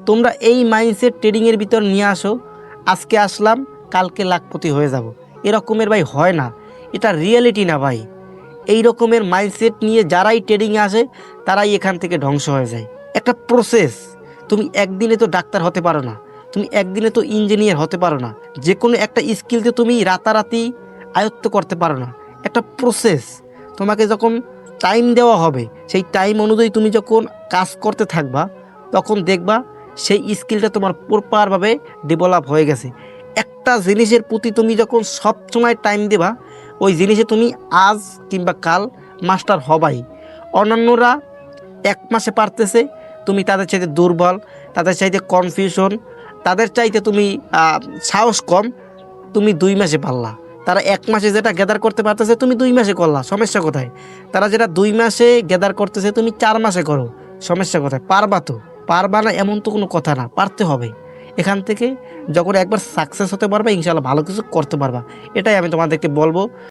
তোমরা এই মাইন্ডসেট ট্রেডিংয়ের ভিতর নিয়ে আসো, আজকে আসলাম কালকে লাখপতি হয়ে যাব, এরকমের ভাই হয় না, এটা রিয়েলিটি না ভাই। এই রকমের মাইন্ডসেট নিয়ে যারাই ট্রেডিংয়ে আসে তারাই এখান থেকে ধ্বংস হয়ে যায়। একটা প্রসেস, তুমি একদিনে তো ডাক্তার হতে পারো না, তুমি একদিনে তো ইঞ্জিনিয়ার হতে পারো না, যে কোনো একটা স্কিলকে তুমি রাতারাতি আয়ত্ত করতে পারো না। একটা প্রসেস, তোমাকে যখন টাইম দেওয়া হবে সেই টাইম অনুযায়ী তুমি যখন কাজ করতে থাকবা তখন দেখবা সেই স্কিলটা তোমার প্রপারভাবে ডেভেলপ হয়ে গেছে। একটা জিনিসের প্রতি তুমি যখন সব সময় টাইম দেবা ওই জিনিসে তুমি আজ কিংবা কাল মাস্টার হবাই। অন্যান্যরা 1 মাসে পারতেছে, তুমি তাদের চাইতে দুর্বল, তাদের চাইতে কনফিউশন, তাদের চাইতে তুমি সাহস কম, তুমি 2 মাসে পারলা। তারা 1 মাসে যেটা গ্যাদার করতে পারতেছে তুমি 2 মাসে করলা, সমস্যা কোথায়? তারা যেটা 2 মাসে গ্যাদার করতেছে তুমি 4 মাসে করো, সমস্যা কোথায়? পারবা তো, পারবা না এমন তো কোনো কথা না, পারতে হবে। এখান থেকে যখন একবার সাকসেস হতে পারবা ইনশাআল্লাহ ভালো কিছু করতে পারবা, এটাই আমি তোমাদেরকে বলবো।